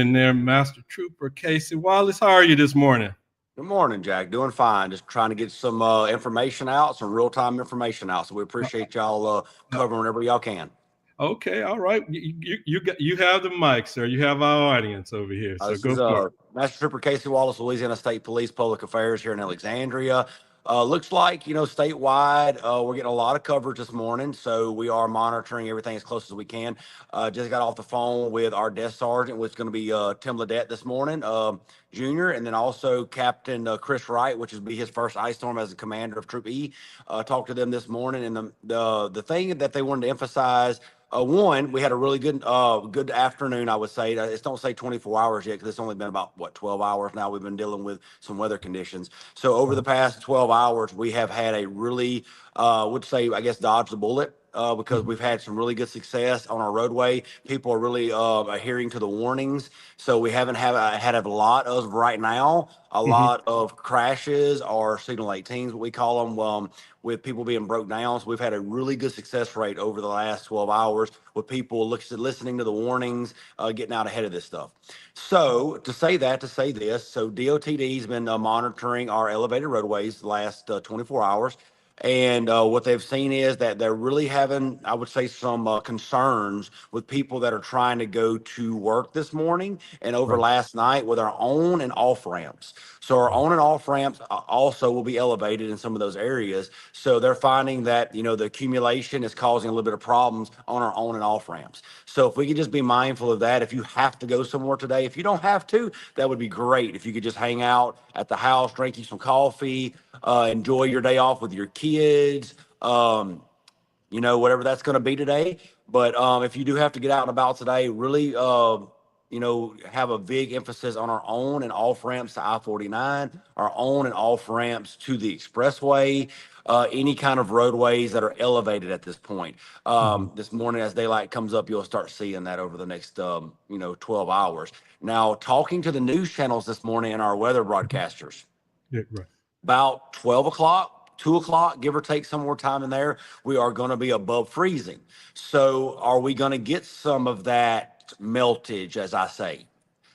morning there, Master Trooper Casey Wallace. How are you this morning? Good morning, Jack. Doing fine. Just trying to get some information out, some real-time information out. So we appreciate y'all Uh, covering whatever y'all can. Okay, all right. You have the mic, sir. You have our audience over here, so This go is for it. Master Trooper Casey Wallace, Louisiana State Police Public Affairs here in Alexandria. Looks like, statewide, we're getting a lot of coverage this morning. So we are monitoring everything as close as we can. Just got off the phone with our desk sergeant, which is going to be Tim Ledette this morning, Junior, and then also Captain Chris Wright, which will be his first ice storm as the commander of Troop E. Talked to them this morning, and the thing that they wanted to emphasize. One, we had a really good afternoon, I would say. It's don't say 24 hours yet because it's only been about, 12 hours now. We've been dealing with some weather conditions. So over the past 12 hours, we have had a really, would say, I guess, dodge the bullet. Because Mhm. we've had some really good success on our roadway. People are really adhering to the warnings. So we haven't had a lot of right now, a Mhm. lot of crashes or signal 18s, what we call them, with people being broke down. So we've had a really good success rate over the last 12 hours with people listening to the warnings, getting out ahead of this stuff. So to say this, so DOTD has been monitoring our elevated roadways the last 24 hours. And what they've seen is that they're really having, I would say, some concerns with people that are trying to go to work this morning and over Right. last night with our on and off ramps. So our Right. on and off ramps also will be elevated in some of those areas. So they're finding that, the accumulation is causing a little bit of problems on our on and off ramps. So if we could just be mindful of that, if you have to go somewhere today, if you don't have to, that would be great. If you could just hang out at the house, drink you some coffee, enjoy your day off with your kids, whatever that's going to be today. But if you do have to get out and about today, really, have a big emphasis on our on and off ramps to I-49, our on and off ramps to the expressway, any kind of roadways that are elevated at this point. Mhm. This morning, as daylight comes up, you'll start seeing that over the next, 12 hours. Now, talking to the news channels this morning and our weather Mhm. broadcasters, Yeah, right. about 12 o'clock, 2 o'clock, give or take some more time in there, we are going to be above freezing. So are we going to get some of that meltage, as I say?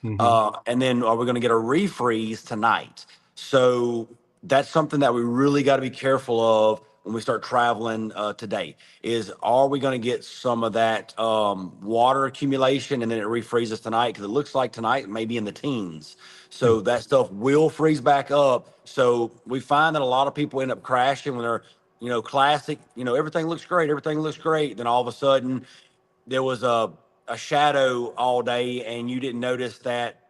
Mhm. And then are we going to get a refreeze tonight? So that's something that we really got to be careful of when we start traveling today. Is are we going to get some of that water accumulation and then it refreezes tonight? Because it looks like tonight may be in the teens. Yeah. So that stuff will freeze back up. So we find that a lot of people end up crashing when they're, classic, everything looks great, everything looks great. Then all of a sudden there was a shadow all day and you didn't notice that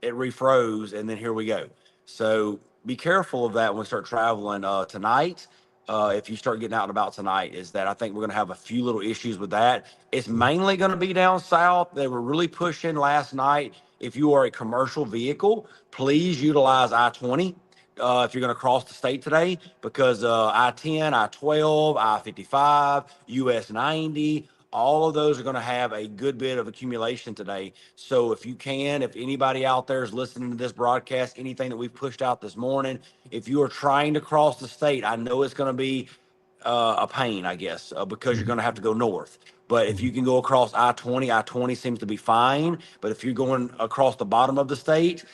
it refroze, and then here we go. So be careful of that when we start traveling tonight. If you start getting out and about tonight, is that I think we're going to have a few little issues with that. It's Mhm. mainly going to be down south. They were really pushing last night. If you are a commercial vehicle, please utilize I-20 if you're going to cross the state today, because I-10, I-12, I-55, US 90, all of those are going to have a good bit of accumulation today. So if you can, if anybody out there is listening to this broadcast, anything that we've pushed out this morning, if you are trying to cross the state, I know it's going to be a pain, I guess, because you're Mhm. going to have to go north. But if Mhm. you can go across I-20, I-20 seems to be fine. But if you're going across the bottom of the state,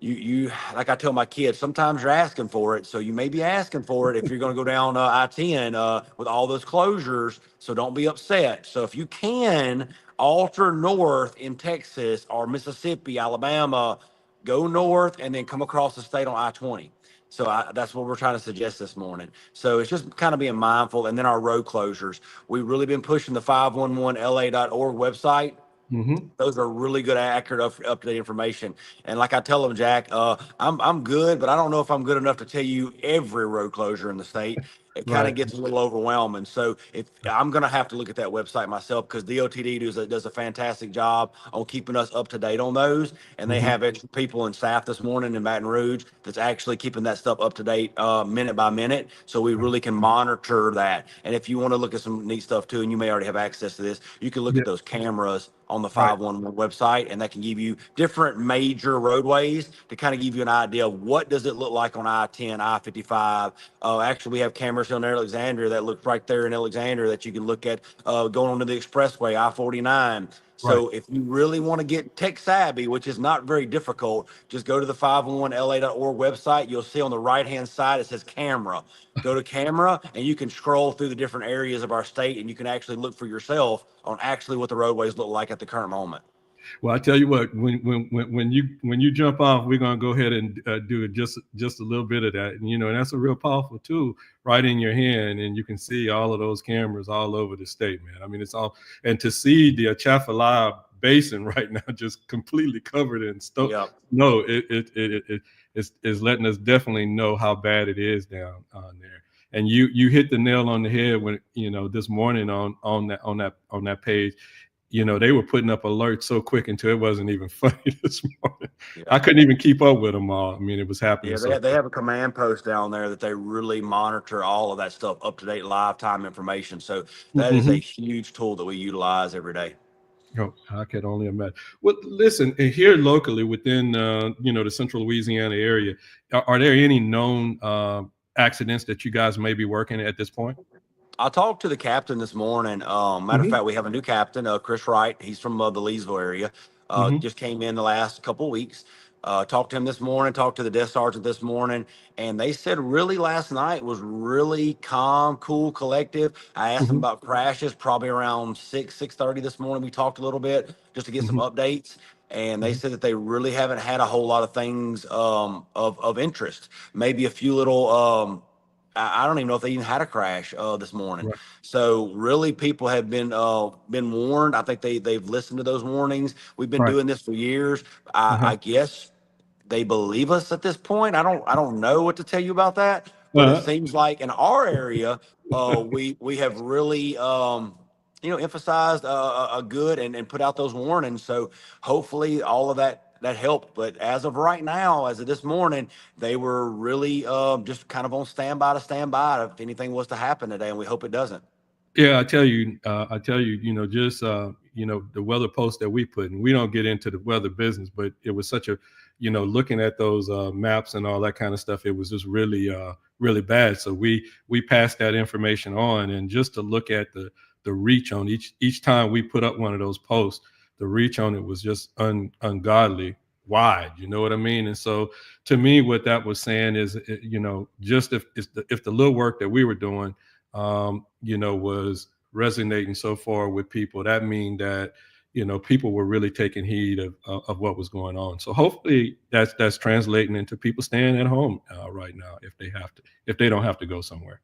you like I tell my kids, sometimes you're asking for it. So you may be asking for it if you're going to go down I-10 with all those closures. So don't be upset. So if you can alter north in Texas or Mississippi, Alabama, go north and then come across the state on I-20. So that's what we're trying to suggest this morning. So it's just kind of being mindful. And then our road closures. We've really been pushing the 511la.org website. Mhm. Those are really good, accurate, up to date information. And like I tell them, Jack, I'm good, but I don't know if I'm good enough to tell you every road closure in the state. It kind of Right. gets a little overwhelming. So if I'm going to have to look at that website myself, because DOTD does a fantastic job on keeping us up to date on those, and they Mhm. have extra people and staff this morning in Baton Rouge that's actually keeping that stuff up to date minute by minute, so we Right. really can monitor that. And if you want to look at some neat stuff too, and you may already have access to this, you can look Yeah. at those cameras on the Right. 511 website, and that can give you different major roadways to kind of give you an idea of what does it look like on I-10, I-55. Actually, we have cameras in Alexandria that look right there in Alexandria that you can look at going onto the expressway, I-49. So if you really want to get tech savvy, which is not very difficult, just go to the 511la.org website. You'll see on the right-hand side, it says camera. Go to camera and you can scroll through the different areas of our state and you can actually look for yourself on actually what the roadways look like at the current moment. Well, I tell you what, when you jump off, we're gonna go ahead and do just a little bit of that, and and that's a real powerful tool right in your hand, and you can see all of those cameras all over the state, man. I mean, it's all, and to see the Atchafalaya Basin right now just completely covered in snow, it's letting us definitely know how bad it is down there. And you hit the nail on the head when this morning on that page. They were putting up alerts so quick until it wasn't even funny this morning. Yeah. I couldn't even keep up with them all. I mean, it was happening. Yeah, they have a command post down there that they really monitor all of that stuff, up-to-date live time information. So that is a huge tool that we utilize every day. Oh, I could only imagine. Well, listen, here locally within, the central Louisiana area, are there any known accidents that you guys may be working at this point? I talked to the captain this morning. Matter of fact, we have a new captain, Chris Wright. He's from the Leesville area. Just came in the last couple of weeks. Talked to him this morning, talked to the desk sergeant this morning, and they said really last night was really calm, cool, collective. I asked them about crashes probably around 6:30 this morning. We talked a little bit just to get some updates. And they said that they really haven't had a whole lot of things of interest. Maybe a few little I don't even know if they even had a crash this morning. Right. So really, people have been warned. I think they've listened to those warnings. We've been doing this for years. I guess they believe us at this point. I don't know what to tell you about that. But it seems like in our area, we have really emphasized a good and put out those warnings. So hopefully all of that helped. But as of right now, as of this morning, they were really just kind of on standby if anything was to happen today, and we hope it doesn't. Yeah, I tell you, just the weather post that we put, and we don't get into the weather business, but it was such a, looking at those maps and all that kind of stuff, it was just really, really bad. So we passed that information on, and just to look at the reach on each time we put up one of those posts, the reach on it was just ungodly wide, you know what I mean? And so to me, what that was saying is, just if the little work that we were doing, was resonating so far with people, that mean that, people were really taking heed of what was going on. So hopefully that's translating into people staying at home right now if they don't have to go somewhere.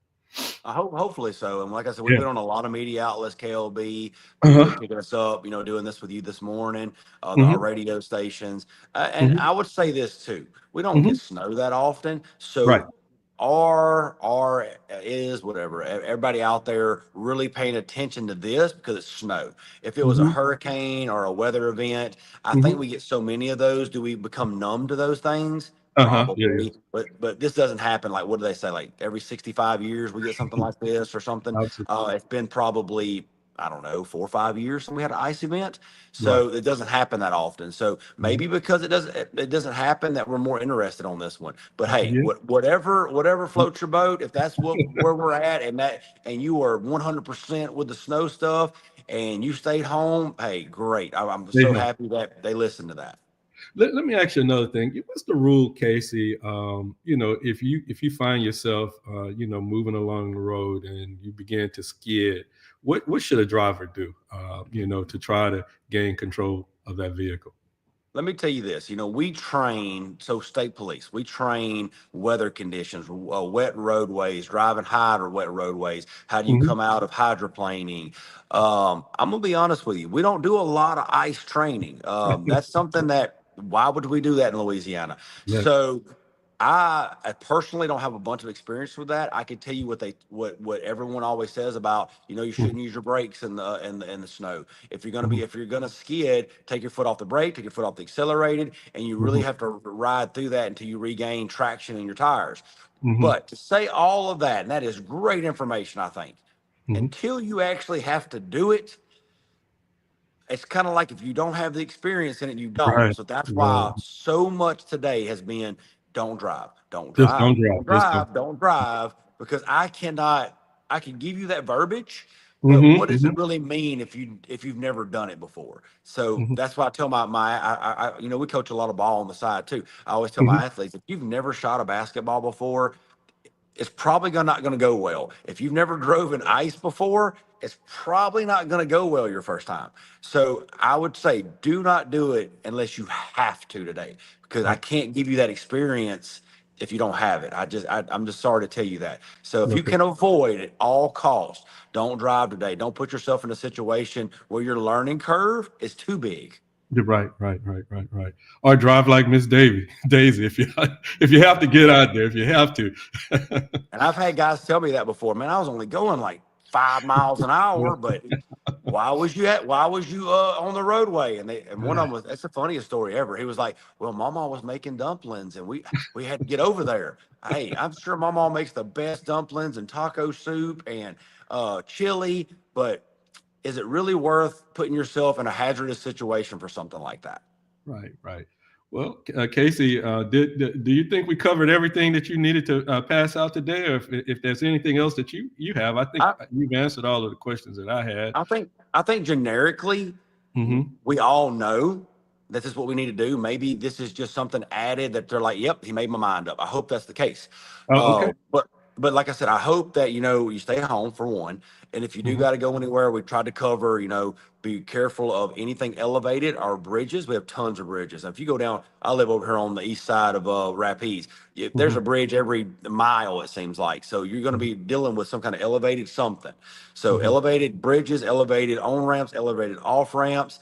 Hopefully so. And like I said, we've been on a lot of media outlets, KLB, picking us up, doing this with you this morning, our radio stations. And I would say this too, we don't get snow that often. So our is whatever, everybody out there really paying attention to this because it's snow. If it was a hurricane or a weather event, I think we get so many of those. Do we become numb to those things? Probably, but this doesn't happen. Like, what do they say? Like every 65 years we get something like this or something. It's been probably, I don't know, 4 or 5 years since we had an ice event. So it doesn't happen that often. So maybe because it doesn't happen that we're more interested on this one. But hey, whatever floats your boat, if that's where we're at, and you are 100% with the snow stuff and you stayed home, hey, great. I'm so happy that they listened to that. Let me ask you another thing. What's the rule, Casey? If you find yourself, moving along the road and you begin to skid, what should a driver do, to try to gain control of that vehicle? Let me tell you this, we train, so state police, we train weather conditions, wet roadways, driving hard or wet roadways. How do you come out of hydroplaning? I'm going to be honest with you. We don't do a lot of ice training. That's something why would we do that in Louisiana? Yeah. So I personally don't have a bunch of experience with that. I can tell you what everyone always says about, you shouldn't use your brakes in the snow. If you're gonna skid, take your foot off the brake, take your foot off the accelerated, and you really have to ride through that until you regain traction in your tires. But to say all of that, and that is great information, I think, until you actually have to do it, it's kind of like if you don't have the experience in it, you don't. Right. So that's why so much today has been don't drive, don't drive, don't drive, because I can give you that verbiage, But Hmm. what does it Hmm. really mean if you've never done it before? So Hmm. that's why I tell we coach a lot of ball on the side too. I always tell Hmm. my athletes, if you've never shot a basketball before, it's probably not going to go well. If you've never drove in ice before, it's probably not going to go well your first time. So I would say do not do it unless you have to today, because I Right. can't give you that experience if you don't have it. I'm just sorry to tell you that. So if you Okay. can avoid at all costs, don't drive today. Don't put yourself in a situation where your learning curve is too big. You're right, right, right, right, right. Or drive like Miss Daisy, if you if you have to get out there, if you have to. And I've had guys tell me that before. Man, I was only going like 5 miles an hour, but why was you on the roadway? And one of them was, that's the funniest story ever. He was like, well, Mama was making dumplings and we had to get over there. Hey, I'm sure Mama makes the best dumplings and taco soup and chili, but is it really worth putting yourself in a hazardous situation for something like that? Right, right. Well, Casey, do you think we covered everything that you needed to pass out today, or if there's anything else that you have? I think I, you've answered all of the questions that I had. I think generically Hmm. we all know this is what we need to do. Maybe this is just something added that they're like, "Yep, he made my mind up." I hope that's the case. Oh, okay. But like I said, I hope that you stay home for one, and if you do Hmm. got to go anywhere, we tried to cover. Be careful of anything elevated or bridges. We have tons of bridges. If you go down, I live over here on the east side of Rapides. There's a Hmm. bridge every mile, it seems like. So you're going to be dealing with some kind of elevated something. So Hmm. elevated bridges, elevated on ramps, elevated off ramps,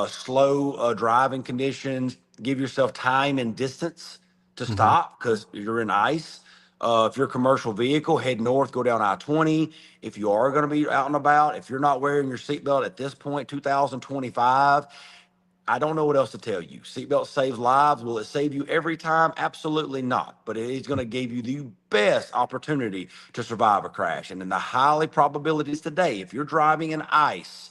slow driving conditions. Give yourself time and distance to Hmm. stop because you're in ice. If you're a commercial vehicle, head north, go down I-20. If you are going to be out and about, if you're not wearing your seatbelt at this point, 2025, I don't know what else to tell you. Seatbelt saves lives. Will it save you every time? Absolutely not. But it is going to give you the best opportunity to survive a crash. And in the highly probabilities today, if you're driving in ice,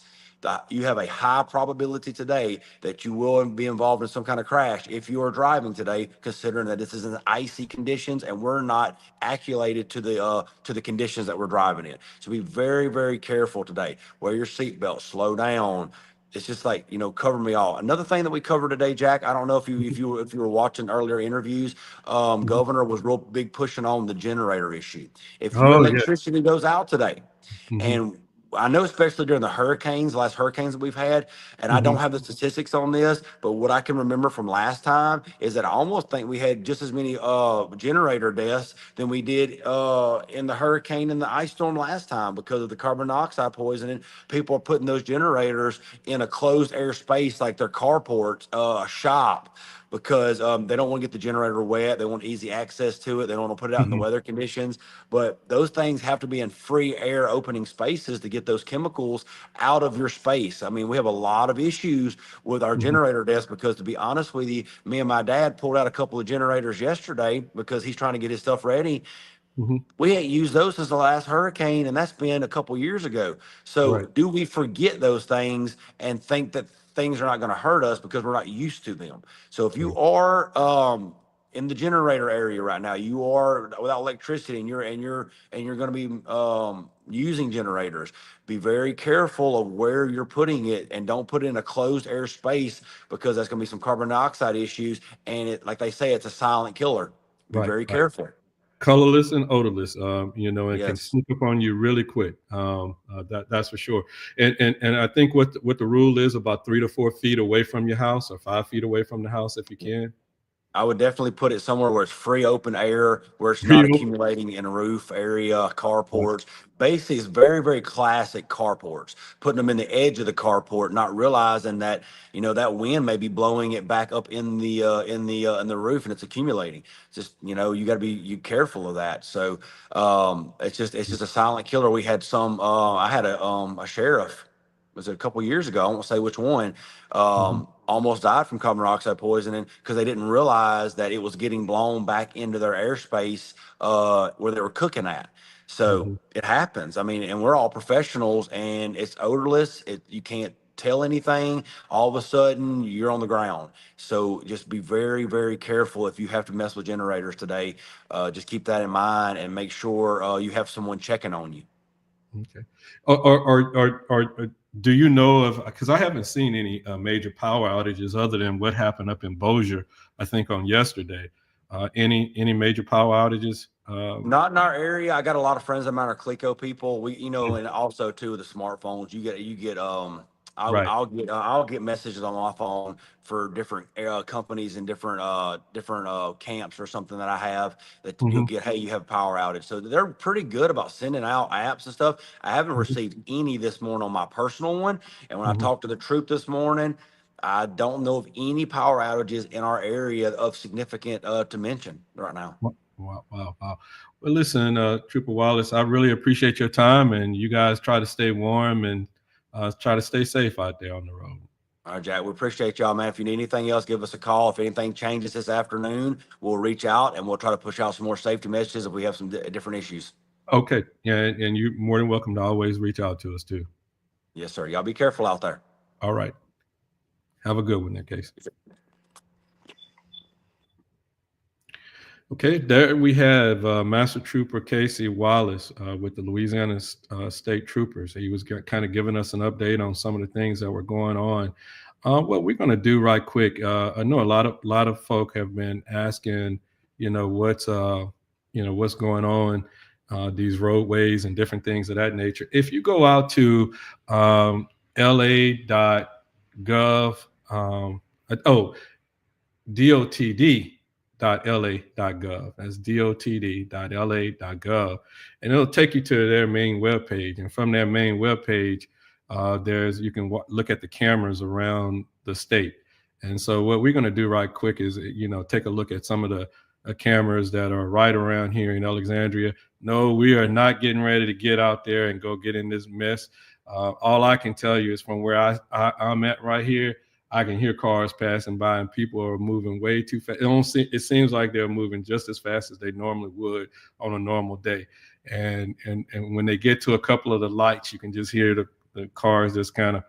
you have a high probability today that you will be involved in some kind of crash if you are driving today, considering that this is in icy conditions and we're not acclimated to the conditions that we're driving in. So be very, very careful today. Wear your seatbelt. Slow down. It's just like, cover me all. Another thing that we covered today, Jack, I don't know if you were watching earlier interviews. Hmm. Governor was real big pushing on the generator issue. If your Oh, yeah. electricity goes out today, Hmm. and I know, especially during the hurricanes, the last hurricanes that we've had, and I don't Hmm. have the statistics on this, but what I can remember from last time is that I almost think we had just as many generator deaths than we did in the hurricane and the ice storm last time because of the carbon dioxide poisoning. People are putting those generators in a closed air space like their carports, a shop, because they don't want to get the generator wet. They want easy access to it. They don't want to put it out in the Hmm. weather conditions. But those things have to be in free air opening spaces to get those chemicals out of your space. I mean, we have a lot of issues with our Hmm. generator desk because, to be honest with you, me and my dad pulled out a couple of generators yesterday because he's trying to get his stuff ready. Hmm. We ain't used those since the last hurricane, and that's been a couple years ago. So, Right. do we forget those things and think that things are not going to hurt us because we're not used to them? So, if Right. you are in the generator area right now, you are without electricity, and you're going to be using generators. Be very careful of where you're putting it, and don't put it in a closed air space because that's going to be some carbon dioxide issues. And like they say, it's a silent killer. Be Right. very Right. careful. Colorless and odorless, and can Yes. sneak up on you really quick. That's for sure. And I think what the rule is about 3 to 4 feet away from your house or 5 feet away from the house if you can. I would definitely put it somewhere where it's free open air, where it's not Pretty open. accumulating in a roof area, Right. carports. Basically, it's very, very classic carports, putting them in the edge of the carport, not realizing that, that wind may be blowing it back up in the roof and it's accumulating. Just, you got to be you careful of that. So it's just a silent killer. We had I had a sheriff, was it a couple years ago? I won't say which one, Mhm. almost died from carbon dioxide poisoning because they didn't realize that it was getting blown back into their airspace where they were cooking at. So Mhm. it happens. I mean, and we're all professionals, and it's odorless. You can't tell anything. All of a sudden, you're on the ground. So just be very, very careful if you have to mess with generators today. Just keep that in mind and make sure you have someone checking on you. Okay. Or do you know of, because I haven't seen any major power outages other than what happened up in Bossier, I think on yesterday. Any major power outages? Not in our area. I got a lot of friends of mine are Clico people. And also too the smartphones. Right. I'll get messages on my phone for different companies and different camps or something that I have that you'll Hmm. get. Hey, you have power outage. So they're pretty good about sending out apps and stuff. I haven't Hmm. received any this morning on my personal one. And when I Hmm. talked to the troop this morning, I don't know of any power outages in our area of significant to mention right now. Wow, wow, wow, wow. Well, listen, Trooper Wallace, I really appreciate your time, and you guys try to stay warm and try to stay safe out there on the road. All right, Jack, we appreciate y'all, man. If you need anything else, give us a call. If anything changes this afternoon, we'll reach out and we'll try to push out some more safety messages if we have some different issues. Okay. Yeah, and you're more than welcome to always reach out to us too. Yes, sir. Y'all be careful out there. All right. Have a good one in that case. Okay, there we have Master Trooper Casey Wallace with the Louisiana State Troopers. He was kind of giving us an update on some of the things that were going on. What we're going to do right quick, I know a lot of folk have been asking, what's going on, these roadways and different things of that nature. If you go out to la.gov, DOTD.la.gov. That's DOTD.la.gov. And it'll take you to their main webpage. And from their main webpage, you can look at the cameras around the state. And so what we're going to do right quick is, take a look at some of the cameras that are right around here in Alexandria. No, we are not getting ready to get out there and go get in this mess. All I can tell you is from where I'm at right here, I can hear cars passing by and people are moving way too fast. It seems like they're moving just as fast as they normally would on a normal day. And when they get to a couple of the lights, you can just hear the cars just kind of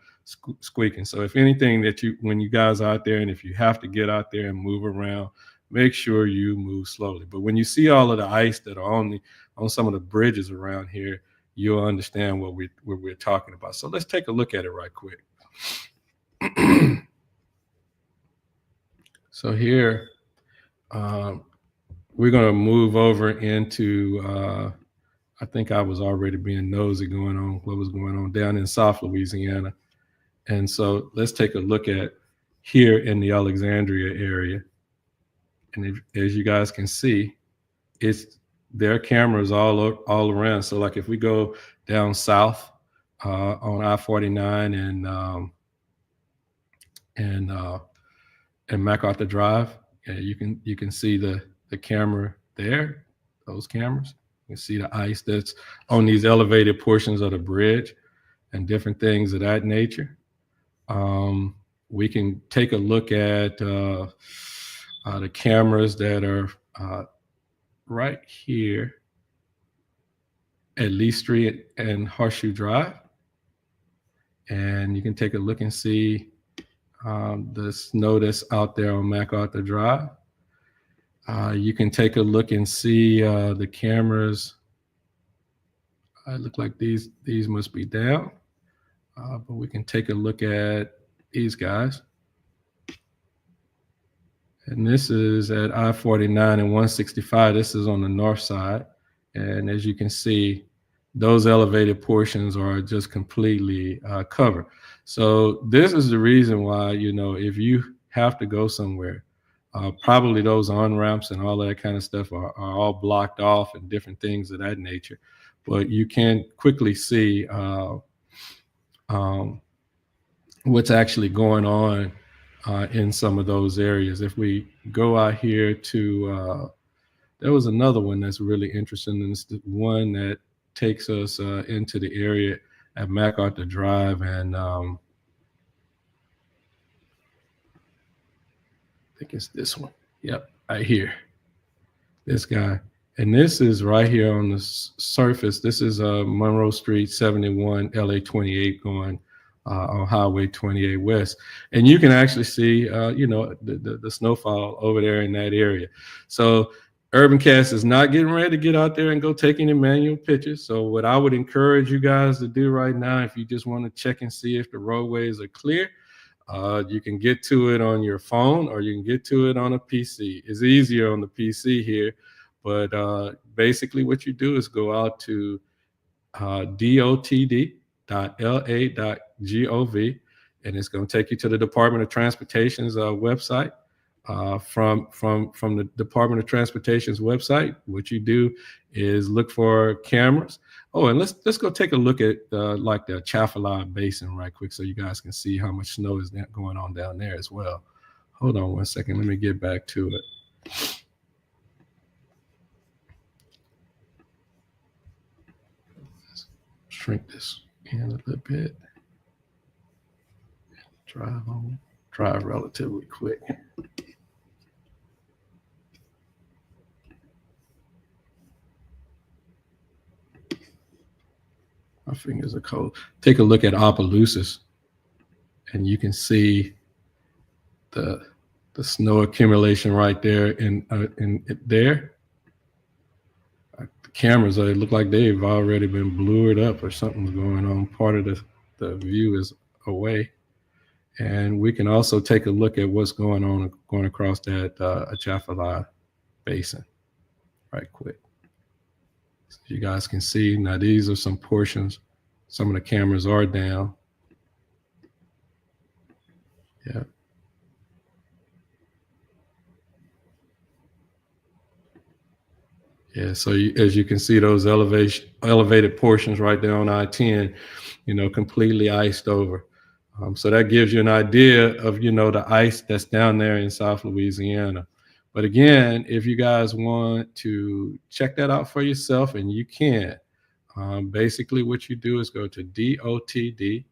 squeaking. So if anything when you guys are out there and if you have to get out there and move around, make sure you move slowly. But when you see all of the ice that are on some of the bridges around here, you'll understand what we're talking about. So let's take a look at it right quick. So here, we're going to move over into, I think I was already being nosy going on what was going on down in South Louisiana. And so let's take a look at here in the Alexandria area. And as you guys can see, there are cameras all around. So like if we go down south on I-49 and MacArthur Drive, you can see the camera there, those cameras. You can see the ice that's on these elevated portions of the bridge and different things of that nature. We can take a look at the cameras that are right here at Lee Street and Horseshoe Drive. And you can take a look and see the snow that's out there on MacArthur Drive. You can take a look and see the cameras. It look like these must be down, but we can take a look at these guys. And this is at I-49 and 165. This is on the north side. And as you can see, those elevated portions are just completely covered. So this is the reason why, if you have to go somewhere, probably those on-ramps and all that kind of stuff are all blocked off and different things of that nature. But you can quickly see what's actually going on in some of those areas. If we go out here to, there was another one that's really interesting, and it's the one that takes us into the area at MacArthur Drive, and I think it's this one. Yep, right here, this guy. And this is right here on the surface. This is Monroe Street 71, LA 28 going on Highway 28 West. And you can actually see, the snowfall over there in that area. So UrbanCast is not getting ready to get out there and go take any manual pictures. So what I would encourage you guys to do right now, if you just want to check and see if the roadways are clear, you can get to it on your phone or you can get to it on a PC. It's easier on the PC here, but basically what you do is go out to dotd.la.gov, and it's going to take you to the Department of Transportation's website. From the Department of Transportation's website, what you do is look for cameras. Oh, and let's go take a look at like the Atchafalaya Basin right quick, so you guys can see how much snow is going on down there as well. Hold on one second. Let me get back to it. Let's shrink this in a little bit. Drive relatively quick. My fingers are cold. Take a look at Opelousas, and you can see the snow accumulation right there in there. The cameras, they look like they've already been blued up or something's going on. Part of the view is away. And we can also take a look at what's going on going across that Atchafalaya Basin right quick. So you guys can see now these are some portions. Some of the cameras are down. Yeah. Yeah, so as you can see, those elevated portions right there on I-10, completely iced over. So that gives you an idea of, the ice that's down there in South Louisiana. But again, if you guys want to check that out for yourself, and you can, basically what you do is go to dotd.la.gov.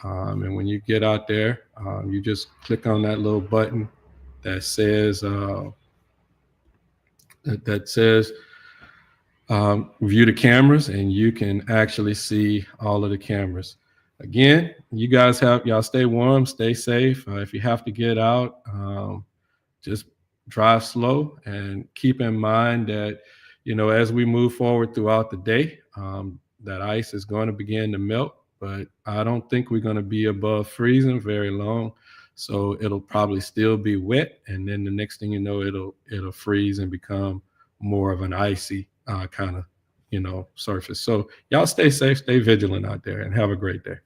And when you get out there, you just click on that little button that says view the cameras, and you can actually see all of the cameras. Again, you guys y'all stay warm, stay safe. If you have to get out, just drive slow, and keep in mind that, as we move forward throughout the day, that ice is going to begin to melt, but I don't think we're going to be above freezing very long. So it'll probably still be wet, and then the next thing you know, it'll freeze and become more of an icy kind of surface. So y'all stay safe, stay vigilant out there, and have a great day.